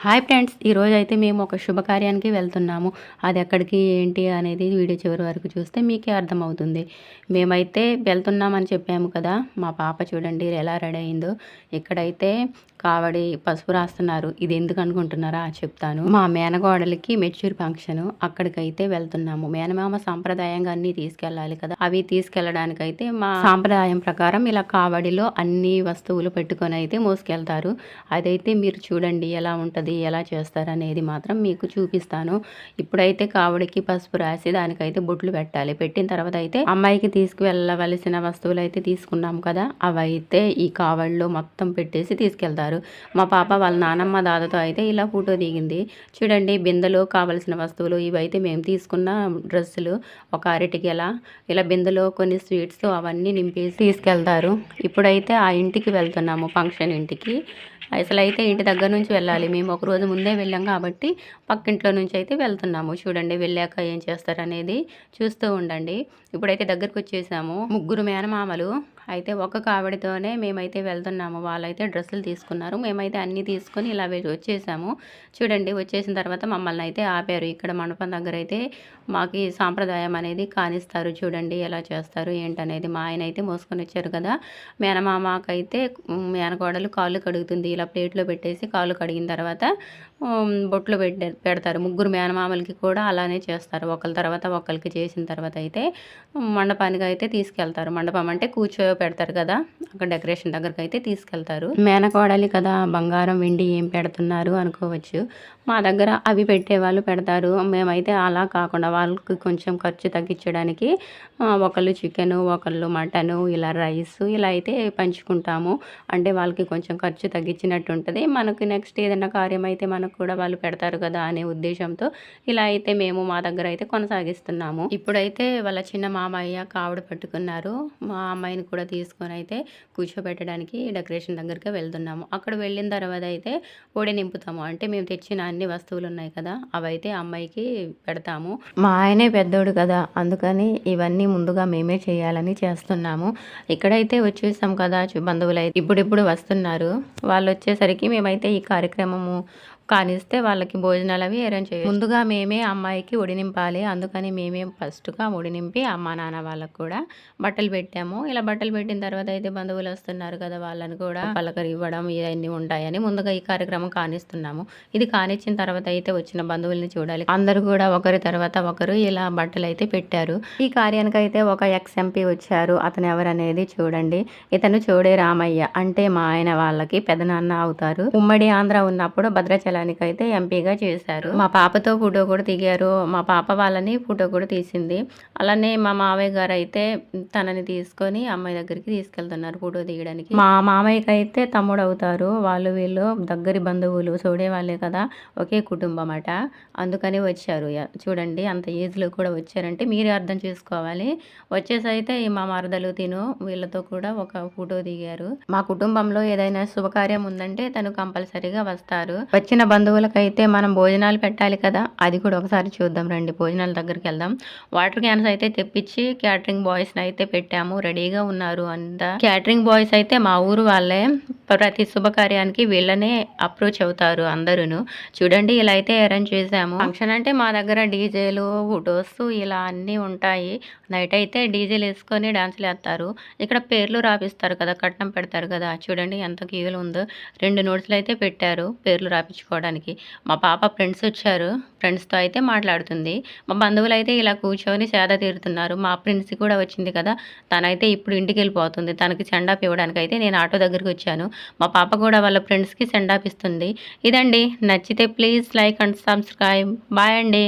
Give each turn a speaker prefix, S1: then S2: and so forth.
S1: Hi friends, ఈరోజైతే మేము ఒక శుభకార్యానికి వెళ్తున్నాము. అది ఎక్కడికి ఏంటి అనేది వీడియో చివరి వరకు చూస్తే మీకే అర్థమవుతుంది. మేమైతే వెళ్తున్నామని చెప్పాము కదా. మా పాప చూడండి ఎలా రెడీ అయిందో. ఇక్కడైతే కావడి పసుపు రాస్తున్నారు. ఇది ఎందుకు అనుకుంటున్నారా చెప్తాను. మా మేనగోడలికి మెచ్యూర్ ఫంక్షన్, అక్కడికైతే వెళ్తున్నాము. మేనమామ సాంప్రదాయంగా అన్నీ తీసుకెళ్ళాలి కదా. అవి తీసుకెళ్ళడానికైతే మా సాంప్రదాయం ప్రకారం ఇలా కావడిలో అన్ని వస్తువులు పెట్టుకొని అయితే మోసుకెళ్తారు. అదైతే మీరు చూడండి ఎలా ఉంటుంది, ఎలా చేస్తారు అనేది మాత్రం మీకు చూపిస్తాను. ఇప్పుడైతే కావడికి పసుపు రాసి దానికైతే బొట్లు పెట్టాలి. పెట్టిన తర్వాత అయితే అమ్మాయికి తీసుకువెళ్ళవలసిన వస్తువులు అయితే తీసుకున్నాం కదా, అవైతే ఈ కావడిలో మొత్తం పెట్టేసి తీసుకెళ్తారు. మా పాప వాళ్ళ నానమ్మ దాదాతో అయితే ఇలా ఫోటో దిగింది. చూడండి, బిందెలో కావలసిన వస్తువులు ఇవైతే మేము తీసుకున్న డ్రెస్సులు, ఒక అరటికి ఇలా బిందెలో కొన్ని స్వీట్స్ అవన్నీ నింపేసి తీసుకెళ్తారు. ఇప్పుడైతే ఆ ఇంటికి వెళ్తున్నాము, ఫంక్షన్ ఇంటికి. అసలు అయితే ఇంటి దగ్గర నుంచి వెళ్ళాలి. మేము ఒక రోజు ముందే వెళ్ళాం కాబట్టి పక్కింట్లో నుంచి అయితే వెళ్తున్నాము. చూడండి వెళ్ళాక ఏం చేస్తారనేది చూస్తూ ఉండండి. ఇప్పుడైతే దగ్గరకు వచ్చేసాము. ముగ్గురు మేనమామలు అయితే ఒక కావడితోనే మేమైతే వెళ్తున్నాము. వాళ్ళైతే డ్రెస్సులు తీసుకున్నారు, మేమైతే అన్నీ తీసుకొని ఇలా వచ్చేసాము. చూడండి, వచ్చేసిన తర్వాత మమ్మల్ని అయితే ఆపారు. ఇక్కడ మండపం దగ్గర అయితే మాకు ఈ సాంప్రదాయం అనేది కానిస్తారు. చూడండి ఎలా చేస్తారు ఏంటనేది. మా ఆయన అయితే మోసుకొని వచ్చారు కదా. మేనమామకైతే మేనకోడలు కాళ్ళు కడుగుతుంది. ఇలా ప్లేట్లో పెట్టేసి కాళ్ళు కడిగిన తర్వాత బొట్లు పెడతారు. ముగ్గురు మేనమామలకి కూడా అలానే చేస్తారు. ఒకరి తర్వాత ఒకరికి చేసిన తర్వాత అయితే మండపానికి అయితే తీసుకెళ్తారు. మండపం అంటే పెడతారు కదా, అక్కడ డెకరేషన్ దగ్గరకు అయితే తీసుకెళ్తారు. మేనకోడలి కదా, బంగారం వెండి ఏం పెడుతున్నారు అనుకోవచ్చు. మా దగ్గర అవి పెట్టేవాళ్ళు పెడతారు. మేమైతే అలా కాకుండా వాళ్ళకి కొంచెం ఖర్చు తగ్గించడానికి ఒకళ్ళు చికెను, ఒకళ్ళు మటను, ఇలా రైస్ ఇలా అయితే పంచుకుంటాము. అంటే వాళ్ళకి కొంచెం ఖర్చు తగ్గించినట్టు ఉంటుంది. మనకి నెక్స్ట్ ఏదైనా కార్యం అయితే మనకు కూడా వాళ్ళు పెడతారు కదా అనే ఉద్దేశంతో ఇలా అయితే మేము మా దగ్గర అయితే కొనసాగిస్తున్నాము. ఇప్పుడైతే వాళ్ళ చిన్న మామయ్య కావడ పట్టుకున్నారు. మా అమ్మాయిని కూడా తీసుకొని అయితే కూర్చోబెట్టడానికి డెకరేషన్ దగ్గరికి వెళ్తున్నాము. అక్కడ వెళ్ళిన తర్వాత అయితే ఒడి నింపుతాము. అంటే మేము తెచ్చిన అన్ని వస్తువులు ఉన్నాయి కదా, అవైతే అమ్మాయికి పెడతాము. మా ఆయనే పెద్దోడు కదా, అందుకని ఇవన్నీ ముందుగా మేమే చేయాలని చేస్తున్నాము. ఇక్కడైతే వచ్చేసాం కదా, బంధువులు అయితే ఇప్పుడిప్పుడు వస్తున్నారు. వాళ్ళు వచ్చేసరికి మేమైతే ఈ కార్యక్రమము కానిస్తే వాళ్ళకి భోజనాలు అవి అరేంజ్ చేయాలి. ముందుగా మేమే అమ్మాయికి ఒడి నింపాలి. అందుకని మేమే ఫస్ట్గా ఒడి నింపి అమ్మ నాన్న వాళ్ళకు కూడా బట్టలు పెట్టాము. ఇలా బట్టలు పెట్టిన తర్వాత అయితే బంధువులు వస్తున్నారు కదా, వాళ్ళని కూడా పలకరి ఇవ్వడం ఇవన్నీ ఉంటాయని ముందుగా ఈ కార్యక్రమం కానిస్తున్నాము. ఇది కానిచ్చిన తర్వాత అయితే వచ్చిన బంధువుల్ని చూడాలి. అందరూ కూడా ఒకరి తర్వాత ఒకరు ఇలా బట్టలు అయితే పెట్టారు. ఈ కార్యానికి అయితే ఒక ఎక్స్-ఎంపీ వచ్చారు. అతను ఎవరనేది చూడండి. ఇతను చోడే రామయ్య, అంటే మా ఆయన వాళ్ళకి పెదనాన్న అవుతారు. ఉమ్మడి ఆంధ్ర ఉన్నప్పుడు భద్రాచలం అయితే ఎంపీగా చేశారు. మా పాపతో ఫోటో కూడా దిగారు. మా పాప వాళ్ళని ఫోటో కూడా తీసింది. అలానే మా మావయ్య గారు అయితే తనని తీసుకొని అమ్మాయి దగ్గరికి తీసుకెళ్తున్నారు ఫోటో దిగడానికి. మా మామయ్యకి అయితే తమ్ముడు అవుతారు. వాళ్ళు వీళ్ళు దగ్గరి బంధువులు, చూడే వాళ్ళే కదా, ఒకే కుటుంబం అట, అందుకని వచ్చారు. చూడండి, అంత ఏజ్లో కూడా వచ్చారంటే మీరే అర్థం చేసుకోవాలి. వచ్చేసి అయితే మా మరదలు తిను వీళ్ళతో కూడా ఒక ఫోటో దిగారు. మా కుటుంబంలో ఏదైనా శుభకార్యం ఉందంటే తను కంపల్సరీగా వస్తారు. వచ్చిన బంధువులకైతే మనం భోజనాలు పెట్టాలి కదా, అది కూడా ఒకసారి చూద్దాం రండి. భోజనాల దగ్గరికి వెళ్దాం. వాటర్ క్యాన్స్ అయితే తెప్పించి క్యాటరింగ్ బాయ్స్ని అయితే పెట్టాము. రెడీగా ఉన్నారు అంతా. క్యాటరింగ్ బాయ్స్ అయితే మా ఊరు వాళ్ళే. ప్రతి శుభకార్యానికి వీళ్ళనే అప్రోచ్ అవుతారు అందరూ. చూడండి, ఇలా అయితే అరేంజ్ చేసాము. ఫంక్షన్ అంటే మా దగ్గర డీజేలు, ఫోటోస్ ఇలా అన్నీ ఉంటాయి. నైట్ అయితే డీజేలు వేసుకొని డాన్సులు వేస్తారు. ఇక్కడ పేర్లు రాపిస్తారు కదా, కట్నం పెడతారు కదా. చూడండి ఎంత క్యూలు ఉందో. 2 నోట్స్లు అయితే పెట్టారు పేర్లు రాపించుకోవడానికి. మా పాప ఫ్రెండ్స్ వచ్చారు, ఫ్రెండ్స్తో అయితే మాట్లాడుతుంది. మా బంధువులు అయితే ఇలా కూర్చొని సేద తీరుతున్నారు. మా ఫ్రెండ్స్ కూడా వచ్చింది కదా, తనైతే ఇప్పుడు ఇంటికి వెళ్ళిపోతుంది. తనకి సెండాప్ ఇవ్వడానికి అయితే నేను ఆటో దగ్గరికి వచ్చాను. మా పాప కూడా వాళ్ళ ఫ్రెండ్స్కి సెండాప్ ఇస్తుంది. ఇదండి, నచ్చితే please like and subscribe. Bye అండి.